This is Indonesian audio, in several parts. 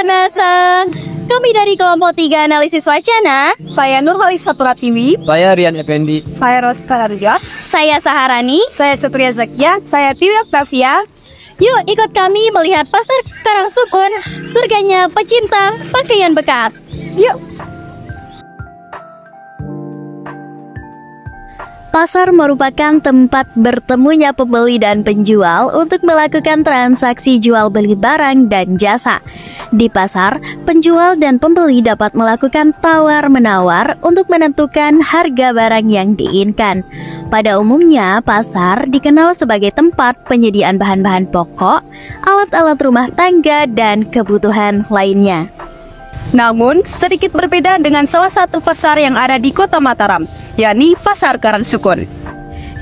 Sobat Masa, kami dari kelompok 3 analisis wacana. Saya Nurhalisa Pratiwi. Saya Rian Effendi. Saya Roska Arja. Saya Saharani. Saya Supriya Zakia. Saya Tiwi Octavia. Yuk ikut kami melihat Pasar Karangsukun, surganya pecinta pakaian bekas. Yuk. Pasar merupakan tempat bertemunya pembeli dan penjual untuk melakukan transaksi jual beli barang dan jasa. Di pasar, penjual dan pembeli dapat melakukan tawar-menawar untuk menentukan harga barang yang diinginkan. Pada umumnya, pasar dikenal sebagai tempat penyediaan bahan-bahan pokok, alat-alat rumah tangga, dan kebutuhan lainnya. Namun, sedikit berbeda dengan salah satu pasar yang ada di Kota Mataram, yakni Pasar Karangsukun.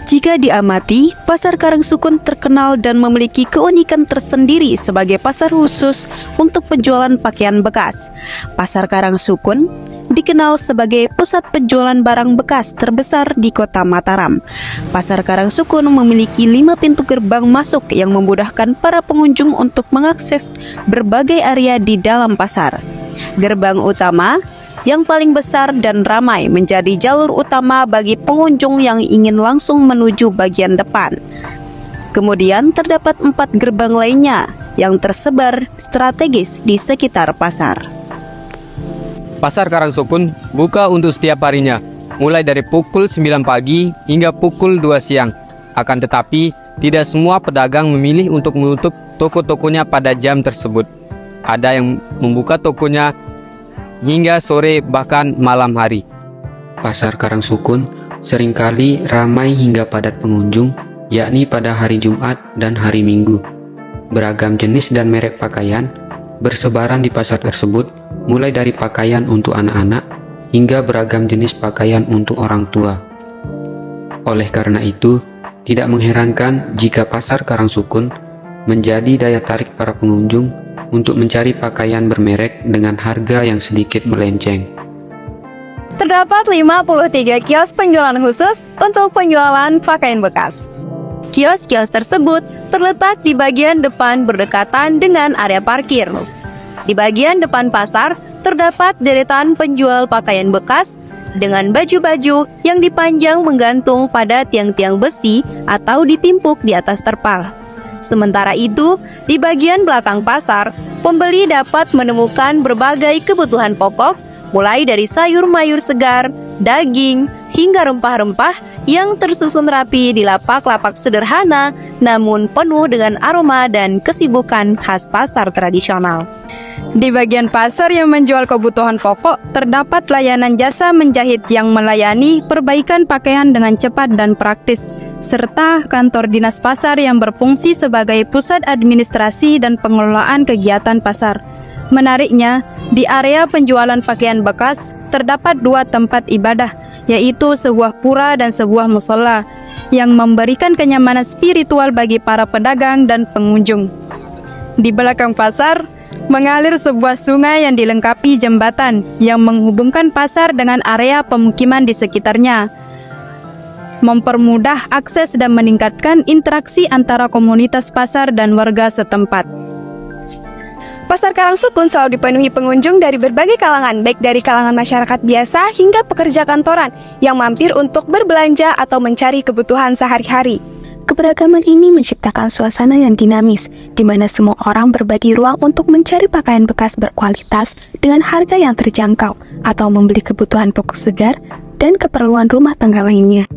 Jika diamati, Pasar Karangsukun terkenal dan memiliki keunikan tersendiri sebagai pasar khusus untuk penjualan pakaian bekas. Pasar Karangsukun dikenal sebagai pusat penjualan barang bekas terbesar di Kota Mataram. Pasar Karangsukun memiliki 5 pintu gerbang masuk yang memudahkan para pengunjung untuk mengakses berbagai area di dalam pasar. Gerbang utama yang paling besar dan ramai menjadi jalur utama bagi pengunjung yang ingin langsung menuju bagian depan. Kemudian terdapat 4 gerbang lainnya yang tersebar strategis di sekitar pasar. Pasar Karangsukun buka untuk setiap harinya, mulai dari pukul 9 pagi hingga pukul 2 siang. Akan tetapi, tidak semua pedagang memilih untuk menutup toko-tokonya pada jam tersebut. Ada yang membuka tokonya hingga sore bahkan malam hari. Pasar Karangsukun seringkali ramai hingga padat pengunjung, yakni pada hari Jumat dan hari Minggu. Beragam jenis dan merek pakaian bersebaran di pasar tersebut, mulai dari pakaian untuk anak-anak hingga beragam jenis pakaian untuk orang tua. Oleh karena itu, tidak mengherankan jika Pasar Karangsukun menjadi daya tarik para pengunjung untuk mencari pakaian bermerek dengan harga yang sedikit melenceng. Terdapat 53 kios penjualan khusus untuk penjualan pakaian bekas. Kios-kios tersebut terletak di bagian depan berdekatan dengan area parkir. Di bagian depan pasar terdapat deretan penjual pakaian bekas dengan baju-baju yang dipanjang menggantung pada tiang-tiang besi atau ditimpuk di atas terpal. Sementara itu, di bagian belakang pasar, pembeli dapat menemukan berbagai kebutuhan pokok, mulai dari sayur-mayur segar, daging, hingga rempah-rempah yang tersusun rapi di lapak-lapak sederhana, namun penuh dengan aroma dan kesibukan khas pasar tradisional. Di bagian pasar yang menjual kebutuhan pokok, terdapat layanan jasa menjahit yang melayani perbaikan pakaian dengan cepat dan praktis, serta kantor dinas pasar yang berfungsi sebagai pusat administrasi dan pengelolaan kegiatan pasar. Menariknya, di area penjualan pakaian bekas, terdapat 2 tempat ibadah, yaitu sebuah pura dan sebuah musola, yang memberikan kenyamanan spiritual bagi para pedagang dan pengunjung. Di belakang pasar, mengalir sebuah sungai yang dilengkapi jembatan yang menghubungkan pasar dengan area pemukiman di sekitarnya, mempermudah akses dan meningkatkan interaksi antara komunitas pasar dan warga setempat. Pasar Karangsukun selalu dipenuhi pengunjung dari berbagai kalangan, baik dari kalangan masyarakat biasa hingga pekerja kantoran yang mampir untuk berbelanja atau mencari kebutuhan sehari-hari. Keberagaman ini menciptakan suasana yang dinamis, di mana semua orang berbagi ruang untuk mencari pakaian bekas berkualitas dengan harga yang terjangkau, atau membeli kebutuhan pokok segar dan keperluan rumah tangga lainnya.